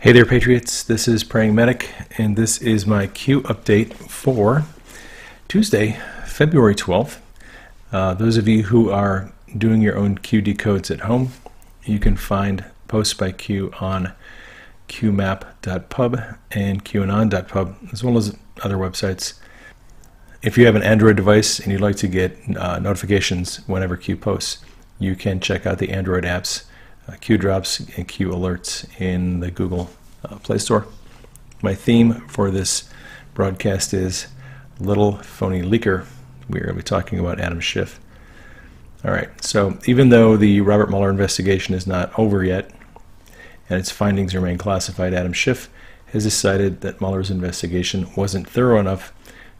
Hey there, Patriots. This is Praying Medic, and this is my Q update for Tuesday, February 12th. Those of you who are doing your own Q decodes at home, you can find posts by Q on qmap.pub and qanon.pub, as well as other websites. If you have an Android device and you'd like to get notifications whenever Q posts, you can check out the Android apps, Q Drops and Q Alerts in the Google Play Store. My theme for this broadcast is Liddle, Phoney, Leaker. We're going to be talking about Adam Schiff. All right, so even though the Robert Mueller investigation is not over yet and its findings remain classified, Adam Schiff has decided that Mueller's investigation wasn't thorough enough,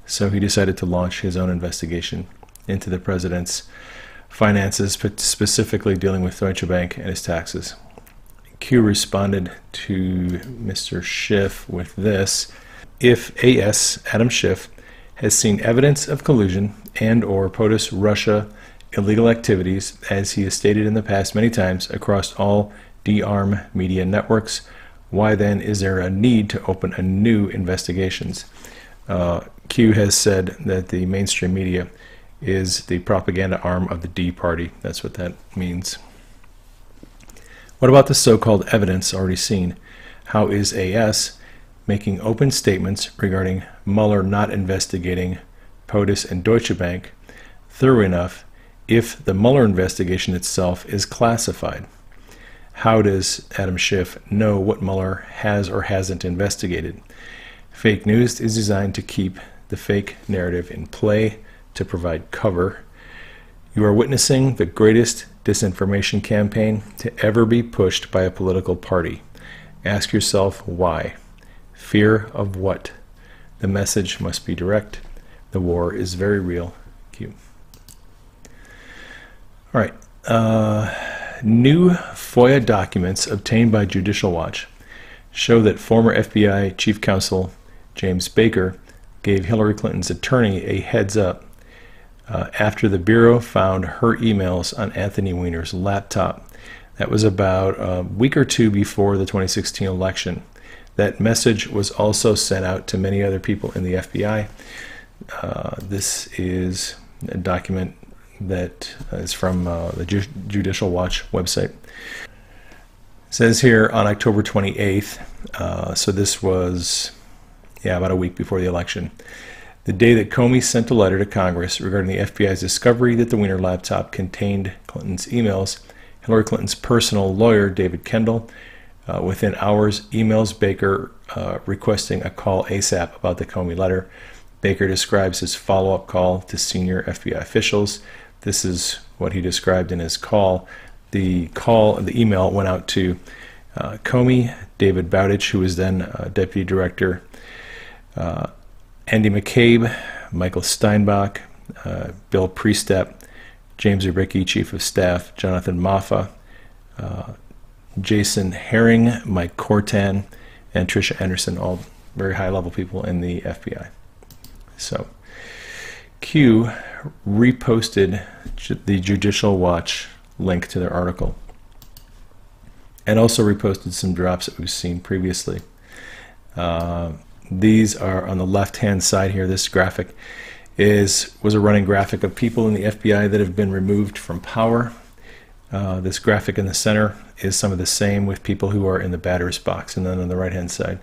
so he decided to launch his own investigation into the president's finances, but specifically dealing with Deutsche Bank and his taxes. Q responded to Mr. Schiff with this: if AS, Adam Schiff, has seen evidence of collusion and or POTUS Russia illegal activities, as he has stated in the past many times across all D-arm media networks, why then is there a need to open a new investigations? Q has said that the mainstream media is the propaganda arm of the D party. That's what that means. What about the so-called evidence already seen? How is AS making open statements regarding Mueller not investigating POTUS and Deutsche Bank thorough enough if the Mueller investigation itself is classified? How does Adam Schiff know what Mueller has or hasn't investigated? Fake news is designed to keep the fake narrative in play, to provide cover. You are witnessing the greatest disinformation campaign to ever be pushed by a political party. Ask yourself why. Fear of what? The message must be direct. The war is very real. Q. All right. New FOIA documents obtained by Judicial Watch show that former FBI Chief Counsel James Baker gave Hillary Clinton's attorney a heads up after the Bureau found her emails on Anthony Weiner's laptop. That was about a week or two before the 2016 election. That message was also sent out to many other people in the FBI. This is a document that is from the Judicial Watch website. It says here on October 28th, so this was about a week before the election, the day that Comey sent a letter to Congress regarding the FBI's discovery that the Weiner laptop contained Clinton's emails, Hillary Clinton's personal lawyer, David Kendall, within hours, emails Baker requesting a call ASAP about the Comey letter. Baker describes his follow-up call to senior FBI officials. This is what he described in his call. The email went out to Comey, David Bowditch, who was then Deputy Director, Andy McCabe, Michael Steinbach, Bill Priestap, James Urbicki, Chief of Staff, Jonathan Moffa, Jason Herring, Mike Cortan, and Tricia Anderson, all very high-level people in the FBI. So Q reposted the Judicial Watch link to their article and also reposted some drops that we've seen previously. These are on the left-hand side here. This graphic was a running graphic of people in the FBI that have been removed from power. This graphic in the center is some of the same with people who are in the batter's box. And then on the right-hand side,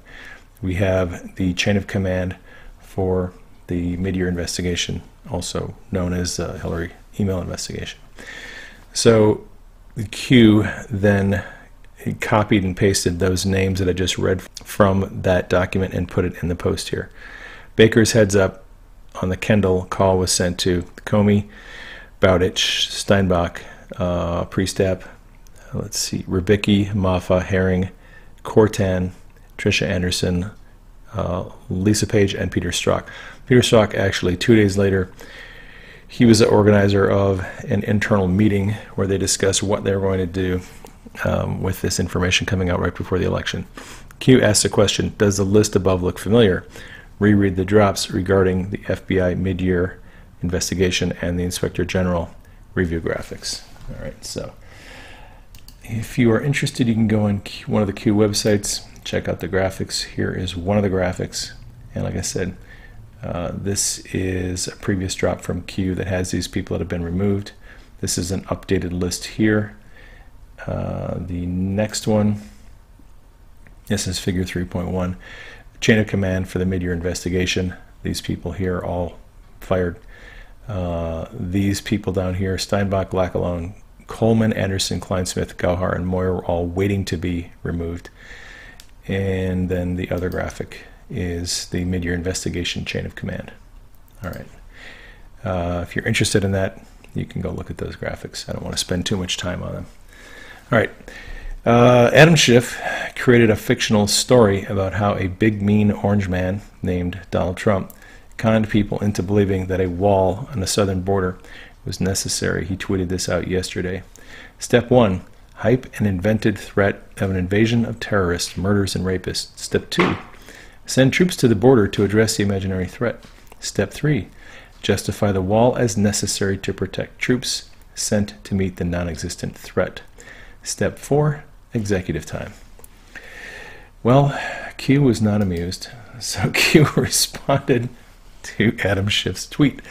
we have the chain of command for the mid-year investigation, also known as the Hillary email investigation. So the Q then copied and pasted those names that I just read from that document and put it in the post here. Baker's heads up on the Kendall call was sent to Comey, Bowditch, Steinbach, Priestap, let's see, Rubicki, Moffa, Herring, Cortan, Tricia Anderson, Lisa Page, and Peter Strzok. Peter Strzok, actually 2 days later, he was the organizer of an internal meeting where they discussed what they were going to do with this information coming out right before the election. Q asks the question, does the list above look familiar? Reread the drops regarding the FBI mid-year investigation and the Inspector General review graphics. All right, so if you are interested, you can go on one of the Q websites, check out the graphics. Here is one of the graphics, and like I said, this is a previous drop from Q that has these people that have been removed. This is an updated list here. The next one, this is figure 3.1, chain of command for the mid-year investigation. These people here are all fired. These people down here, Steinbach, Lackalone, Coleman, Anderson, Kleinsmith, Gauhar, and Moyer, were all waiting to be removed. And then the other graphic is the mid-year investigation chain of command. All right. If you're interested in that, you can go look at those graphics. I don't want to spend too much time on them. All right. Adam Schiff created a fictional story about how a big, mean orange man named Donald Trump conned people into believing that a wall on the southern border was necessary. He tweeted this out yesterday. Step 1, hype an invented threat of an invasion of terrorists, murders, and rapists. Step 2, send troops to the border to address the imaginary threat. Step 3, justify the wall as necessary to protect troops sent to meet the non-existent threat. Step 4, executive time. Well, Q was not amused, so Q responded to Adam Schiff's tweet.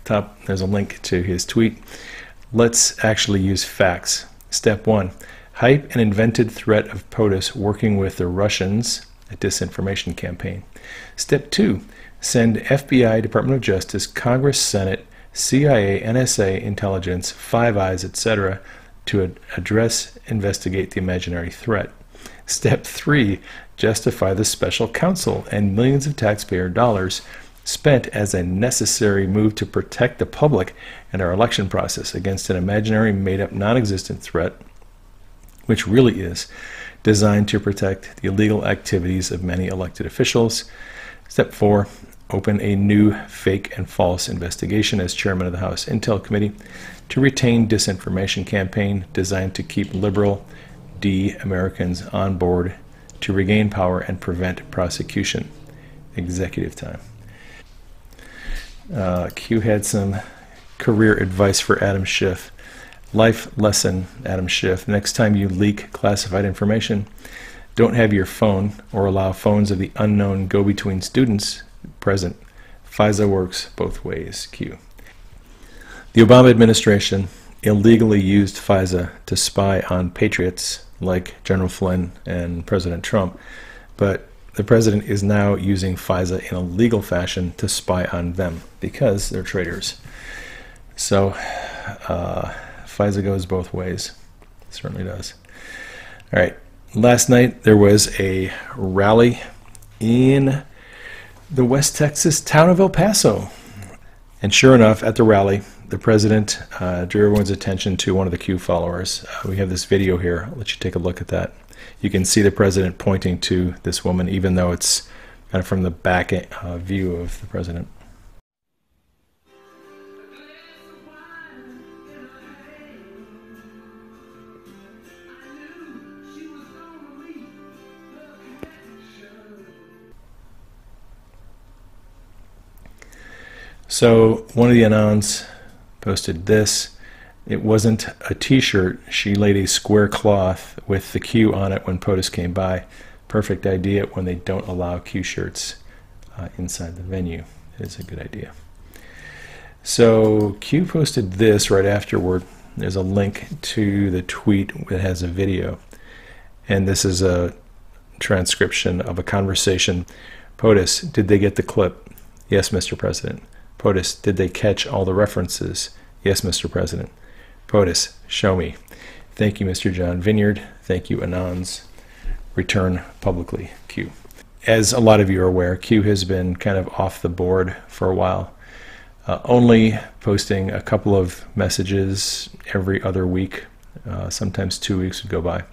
Top, there's a link to his tweet. Let's actually use facts. Step 1, hype an invented threat of POTUS working with the Russians, a disinformation campaign. Step 2, send FBI, Department of Justice, Congress, Senate, CIA, NSA, intelligence, Five Eyes, etc. to address, investigate the imaginary threat. Step 3, justify the special counsel and millions of taxpayer dollars spent as a necessary move to protect the public and our election process against an imaginary, made-up, non-existent threat, which really is designed to protect the illegal activities of many elected officials. Step 4, open a new fake and false investigation as chairman of the House Intel Committee to retain disinformation campaign designed to keep liberal Americans on board to regain power and prevent prosecution. Executive time. Q had some career advice for Adam Schiff. Life lesson, Adam Schiff. Next time you leak classified information, don't have your phone or allow phones of the unknown go between students present. FISA works both ways. Q. The Obama administration illegally used FISA to spy on patriots like General Flynn and President Trump, but the president is now using FISA in a legal fashion to spy on them because they're traitors. So FISA goes both ways. It certainly does. All right. Last night there was a rally in the West Texas town of El Paso. And sure enough, at the rally, the president drew everyone's attention to one of the Q followers. We have this video here. I'll let you take a look at that. You can see the president pointing to this woman, even though it's kind of from the back view of the president. So one of the Anons posted this. It wasn't a t-shirt. She laid a square cloth with the Q on it when POTUS came by. Perfect idea when they don't allow Q shirts inside the venue. It is a good idea. So Q posted this right afterward. There's a link to the tweet that has a video. And this is a transcription of a conversation. POTUS, did they get the clip? Yes, Mr. President. POTUS, did they catch all the references? Yes, Mr. President. POTUS, show me. Thank you, Mr. John Vineyard. Thank you, Anons. Return publicly, Q. As a lot of you are aware, Q has been kind of off the board for a while, only posting a couple of messages every other week. Sometimes 2 weeks would go by.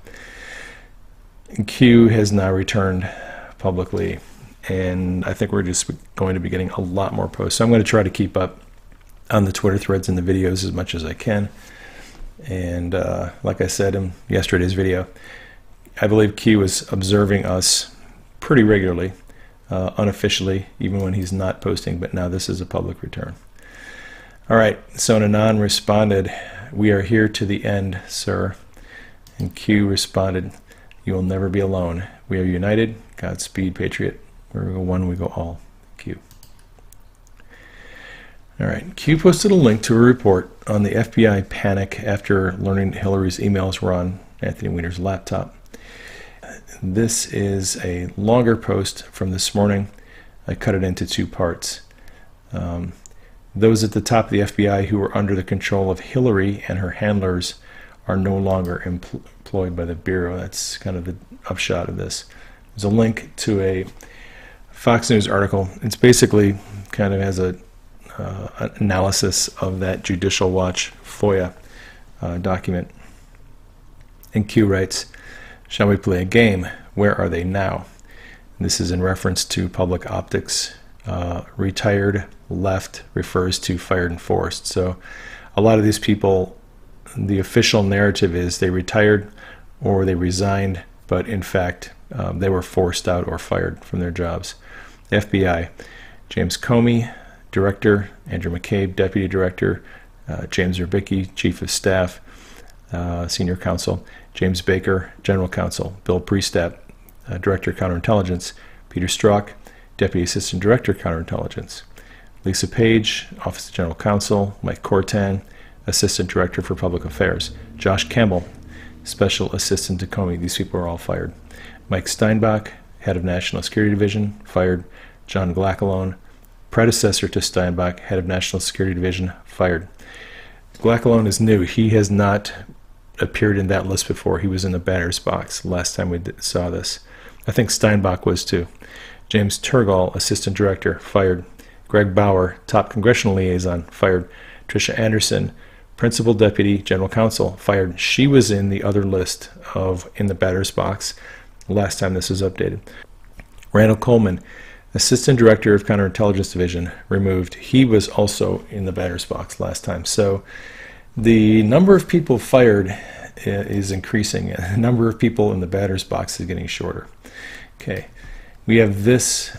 Q has now returned publicly, and I think we're just going to be getting a lot more posts. So I'm going to try to keep up on the Twitter threads and the videos as much as I can. And like I said in yesterday's video, I believe Q is observing us pretty regularly, unofficially, even when he's not posting, but now this is a public return. All right, so Anon responded, "We are here to the end, sir." And Q responded, You will never be alone. We are united. Godspeed, Patriot. Where we go one, we go all. Q. All right. Q posted a link to a report on the FBI panic after learning Hillary's emails were on Anthony Weiner's laptop. This is a longer post from this morning. I cut it into two parts. Those at the top of the FBI who were under the control of Hillary and her handlers are no longer employed by the Bureau. That's kind of the upshot of this. There's a link to a Fox News article. It's basically kind of has an analysis of that Judicial Watch FOIA document. And Q writes, "Shall we play a game? Where are they now?" And this is in reference to Public Optics. Retired left refers to fired and forced. So a lot of these people, the official narrative is they retired or they resigned, but in fact they were forced out or fired from their jobs. The FBI, James Comey, Director; Andrew McCabe, Deputy Director; James Rubicki, Chief of Staff, Senior Counsel; James Baker, General Counsel; Bill Priestap, Director Counterintelligence; Peter Strzok, Deputy Assistant Director Counterintelligence; Lisa Page, Office of General Counsel; Mike Cortan, Assistant Director for Public Affairs; Josh Campbell, Special Assistant to Comey. These people are all fired. Mike Steinbach, Head of National Security Division, fired. John Glackalone, predecessor to Steinbach, Head of National Security Division, fired. Glackalone is new. He has not appeared in that list before. He was in the batter's box last time we saw this. I think Steinbach was too. James Turgall, Assistant Director, fired. Greg Bauer, Top Congressional Liaison, fired. Tricia Anderson, Principal Deputy General Counsel, fired. She was in the other list in the batter's box last time this was updated. Randall Coleman, Assistant Director of Counterintelligence Division, removed. He was also in the batter's box last time. So the number of people fired is increasing, and the number of people in the batter's box is getting shorter. Okay, we have this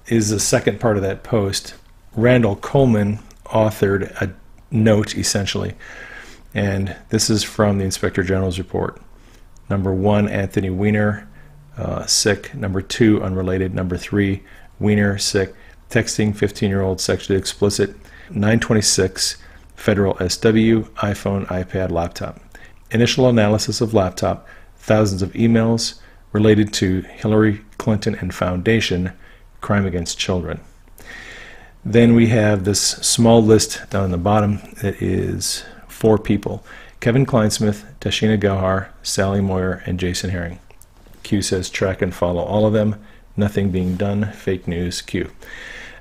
is the second part of that post. Randall Coleman authored a note, essentially, and this is from the Inspector General's report. Number 1, Anthony Weiner, sick. Number 2, unrelated. Number 3, Weiner, sick. Texting 15-year-old sexually explicit. 926, federal SW, iPhone, iPad, laptop. Initial analysis of laptop, thousands of emails related to Hillary Clinton and Foundation, crime against children. Then we have this small list down on the bottom that is 4 people: Kevin Kleinsmith, Tashina Gauhar, Sally Moyer, and Jason Herring. Q says track and follow all of them. Nothing being done. Fake news. Q.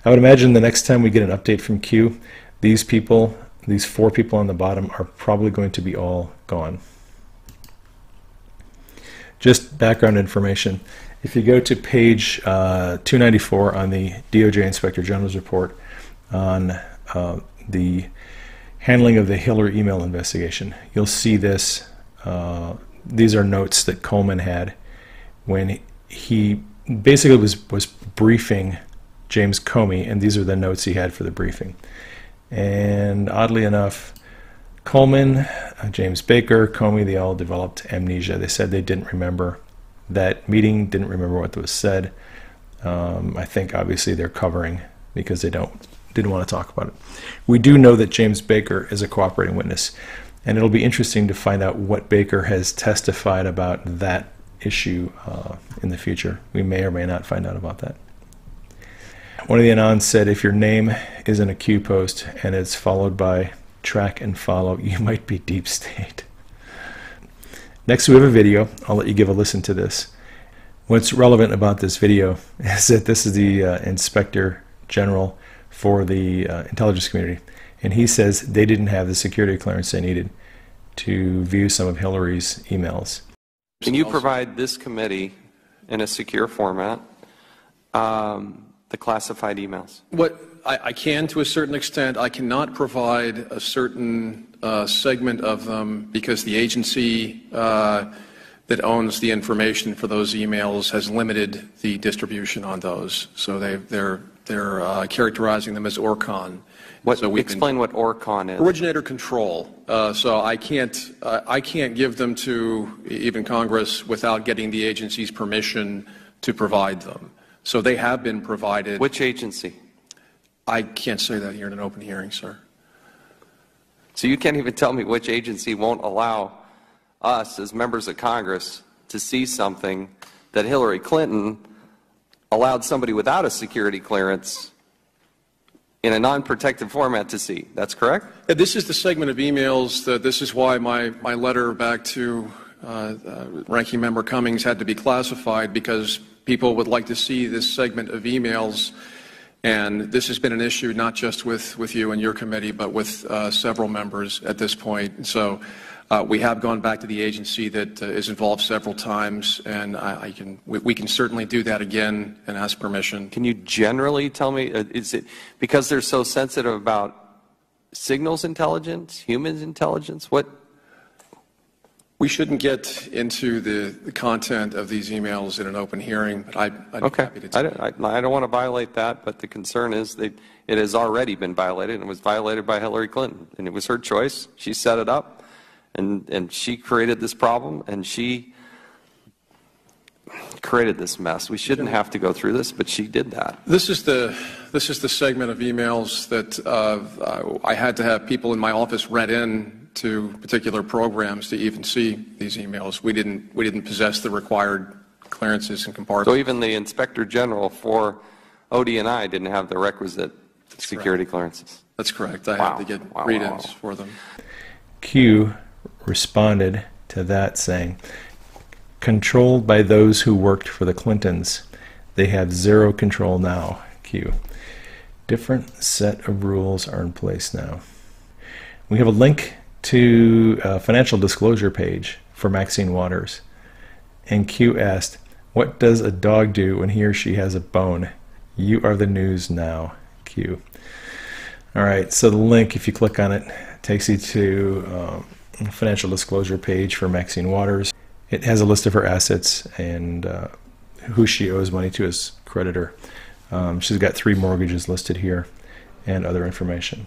I would imagine the next time we get an update from Q, these people, these 4 people on the bottom, are probably going to be all gone. Just background information. If you go to page 294 on the DOJ Inspector General's report on the handling of the Hillary email investigation, you'll see this. These are notes that Coleman had when he basically was briefing James Comey, and these are the notes he had for the briefing. And oddly enough, Coleman, James Baker, Comey, they all developed amnesia. They said they didn't remember that meeting, didn't remember what was said. I think obviously they're covering because they didn't want to talk about it. We do know that James Baker is a cooperating witness, and it'll be interesting to find out what Baker has testified about that issue in the future. We may or may not find out about that. One of the Anons said, if your name is in a Q post and it's followed by track and follow, you might be deep state. Next we have a video. I'll let you give a listen to this. What's relevant about this video is that this is the Inspector General for the intelligence community, and he says they didn't have the security clearance they needed to view some of Hillary's emails. Can you provide this committee in a secure format the classified emails? What I can, to a certain extent. I cannot provide a certain segment of them because the agency that owns the information for those emails has limited the distribution on those. So they're characterizing them as ORCON. Explain what ORCON is. Originator control. So I can't give them to even Congress without getting the agency's permission to provide them. So they have been provided. Which agency? I can't say that here in an open hearing, sir. So you can't even tell me which agency won't allow us as members of Congress to see something that Hillary Clinton allowed somebody without a security clearance in a non-protected format to see. That's correct? Yeah, this is the segment of emails this is why my letter back to Ranking Member Cummings had to be classified, because people would like to see this segment of emails. And this has been an issue not just with you and your committee, but with several members at this point. So we have gone back to the agency that is involved several times, and we can certainly do that again and ask permission. Can you generally tell me, is it because they're so sensitive about signals intelligence, humans intelligence? What? We shouldn't get into the content of these emails in an open hearing, but I'd be happy to tell you. I don't want to violate that, but the concern is that it has already been violated, and it was violated by Hillary Clinton. And it was her choice. She set it up, and she created this problem, and she created this mess. We shouldn't have to go through this, but she did that. This is the segment of emails that I had to have people in my office read in to particular programs to even see these emails. We didn't possess the required clearances and compartments. So even the Inspector General for OD&I didn't have the requisite security clearances. That's correct. I had to get read-ins for them. Q responded to that saying, controlled by those who worked for the Clintons. They have zero control now. Q. Different set of rules are in place now. We have a link to a financial disclosure page for Maxine Waters. And Q asked, what does a dog do when he or she has a bone? You are the news now. Q. All right, so the link, if you click on it, takes you to a financial disclosure page for Maxine Waters. It has a list of her assets and who she owes money to as creditor. She's got 3 mortgages listed here and other information.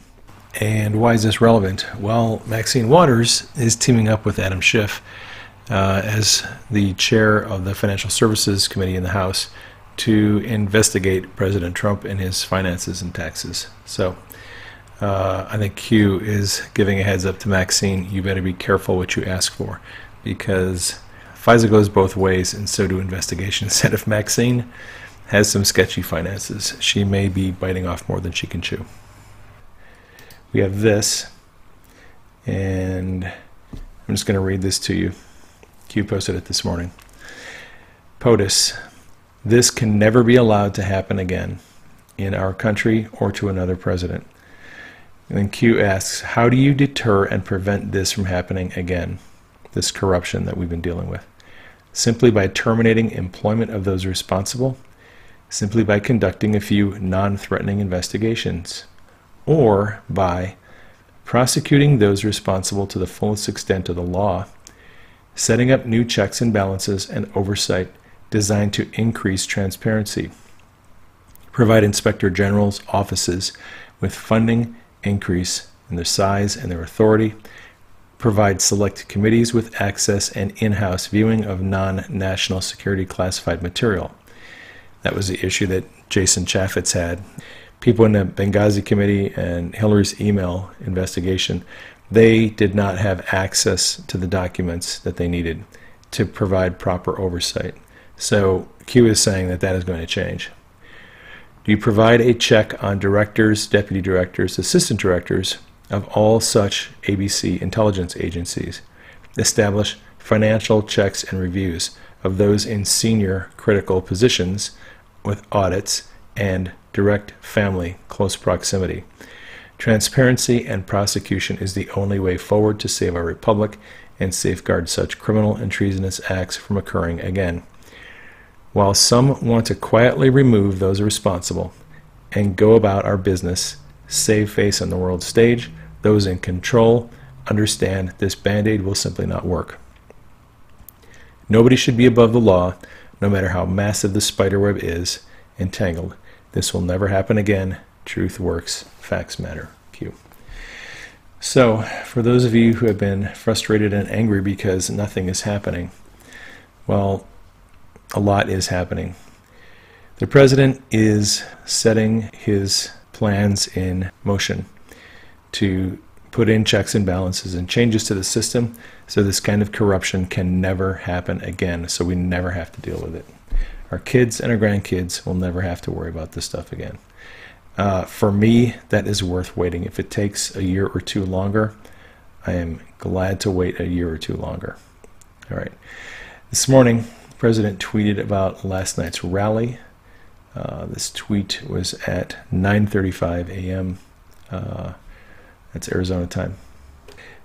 And why is this relevant? Well, Maxine Waters is teaming up with Adam Schiff as the chair of the Financial Services Committee in the House to investigate President Trump and his finances and taxes. So I think Q is giving a heads up to Maxine. You better be careful what you ask for, because FISA goes both ways, and so do investigations. And if Maxine has some sketchy finances, she may be biting off more than she can chew. We have this, and I'm just going to read this to you. Q posted it this morning. POTUS, this can never be allowed to happen again in our country or to another president. And then Q asks, how do you deter and prevent this from happening again, this corruption that we've been dealing with? Simply by terminating employment of those responsible, simply by conducting a few non-threatening investigations, or by prosecuting those responsible to the fullest extent of the law, setting up new checks and balances and oversight designed to increase transparency, provide Inspector General's offices with funding increase in their size and their authority, provide select committees with access and in-house viewing of non-national security classified material. That was the issue that Jason Chaffetz had. People in the Benghazi committee and Hillary's email investigation, they did not have access to the documents that they needed to provide proper oversight. So Q is saying that that is going to change. Do you provide a check on directors, deputy directors, assistant directors of all such ABC intelligence agencies? Establish financial checks and reviews of those in senior critical positions with audits and direct family close proximity. Transparency and prosecution is the only way forward to save our republic and safeguard such criminal and treasonous acts from occurring again. While some want to quietly remove those responsible and go about our business, save face on the world stage, those in control understand this band-aid will simply not work. Nobody should be above the law, no matter how massive the spiderweb is entangled. This will never happen again. Truth works. Facts matter. So, for those of you who have been frustrated and angry because nothing is happening, well, a lot is happening. The president is setting his plans in motion to put in checks and balances and changes to the system so this kind of corruption can never happen again, so we never have to deal with it. Our kids and our grandkids will never have to worry about this stuff again. For me, that is worth waiting. If it takes a year or two longer, I am glad to wait a year or two longer. All right. This morning, the president tweeted about last night's rally. This tweet was at 9:35 a.m. That's Arizona time.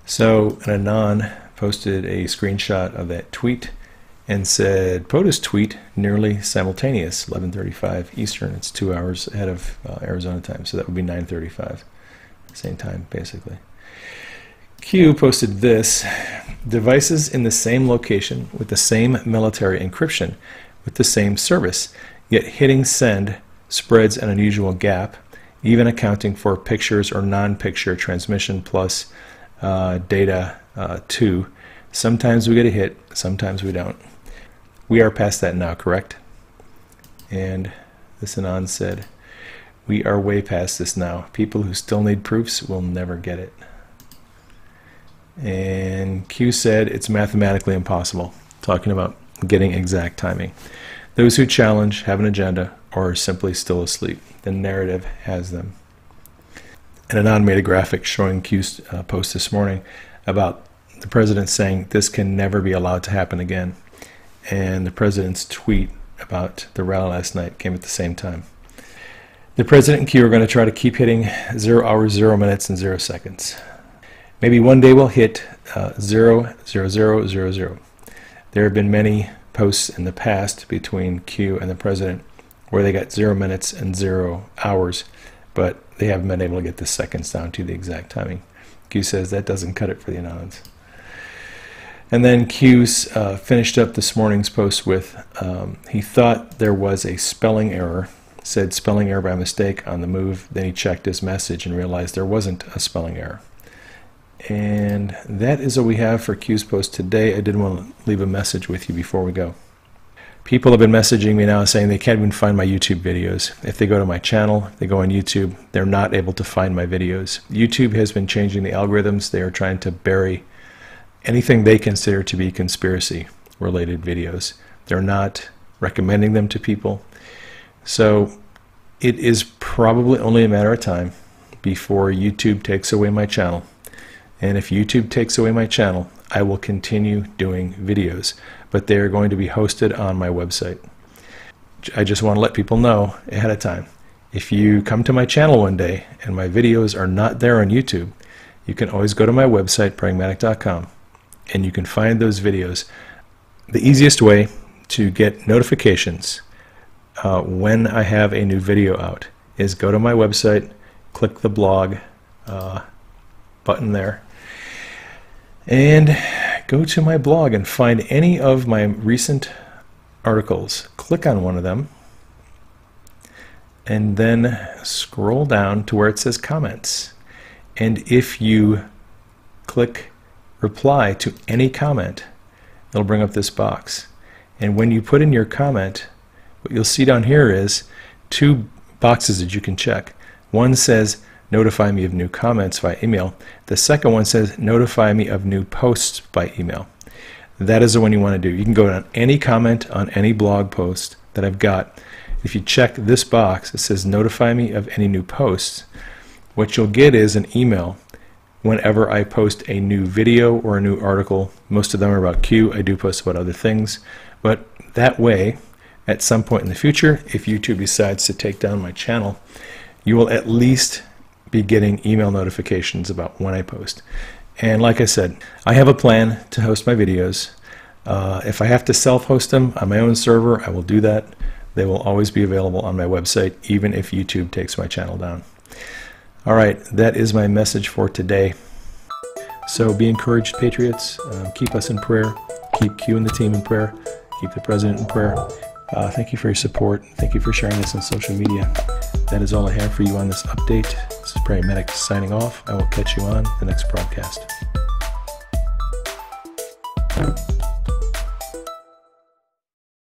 So an Anon posted a screenshot of that tweet and said, POTUS tweet nearly simultaneous, 11:35 Eastern. It's 2 hours ahead of Arizona time, so that would be 9:35, same time basically. Q posted this: devices in the same location with the same military encryption with the same service, yet hitting send spreads an unusual gap, even accounting for pictures or non-picture transmission plus data too. Sometimes we get a hit, sometimes we don't. We are past that now, correct? And this Anon said, we are way past this now. People who still need proofs will never get it. And Q said it's mathematically impossible, talking about getting exact timing. Those who challenge have an agenda or are simply still asleep. The narrative has them. And Anon made a graphic showing Q's post this morning about the president saying this can never be allowed to happen again. And the president's tweet about the rally last night came at the same time. The president and Q are going to try to keep hitting 0 hours, 0 minutes, and 0 seconds. Maybe one day we'll hit 0, 0, 0, 0, 0. There have been many posts in the past between Q and the president where they got 0 minutes and 0 hours, but they haven't been able to get the seconds down to the exact timing. Q says that doesn't cut it for the Anons. And then Q's finished up this morning's post with, he thought there was a spelling error, said spelling error by mistake on the move, then he checked his message and realized there wasn't a spelling error. And that is what we have for Q's post today. I did want to leave a message with you before we go. People have been messaging me now saying they can't even find my YouTube videos. If they go to my channel, they go on YouTube, they're not able to find my videos. YouTube has been changing the algorithms. They are trying to bury anything they consider to be conspiracy-related videos. They're not recommending them to people. So it is probably only a matter of time before YouTube takes away my channel. And if YouTube takes away my channel, I will continue doing videos, but they are going to be hosted on my website. I just want to let people know ahead of time. If you come to my channel one day and my videos are not there on YouTube, you can always go to my website, pragmatic.com, and you can find those videos. The easiest way to get notifications when I have a new video out is go to my website, click the blog button there, and go to my blog and find any of my recent articles. Click on one of them and then scroll down to where it says comments. And if you click reply to any comment, it'll bring up this box. And when you put in your comment, what you'll see down here is 2 boxes that you can check. One says notify me of new comments via email. The second one says notify me of new posts by email. That is the one you want to do. You can go on any comment on any blog post that I've got. If you check this box, it says notify me of any new posts. What you'll get is an email whenever I post a new video or a new article. Most of them are about Q. I do post about other things. But that way, at some point in the future, if YouTube decides to take down my channel, you will at least be getting email notifications about when I post. And like I said, I have a plan to host my videos. If I have to self-host them on my own server, I will do that. They will always be available on my website, even if YouTube takes my channel down. All right, that is my message for today. So be encouraged, Patriots. Keep us in prayer. Keep Q and the team in prayer. Keep the president in prayer. Thank you for your support. Thank you for sharing this on social media. That is all I have for you on this update. is Praying Medic signing off. I will catch you on the next broadcast.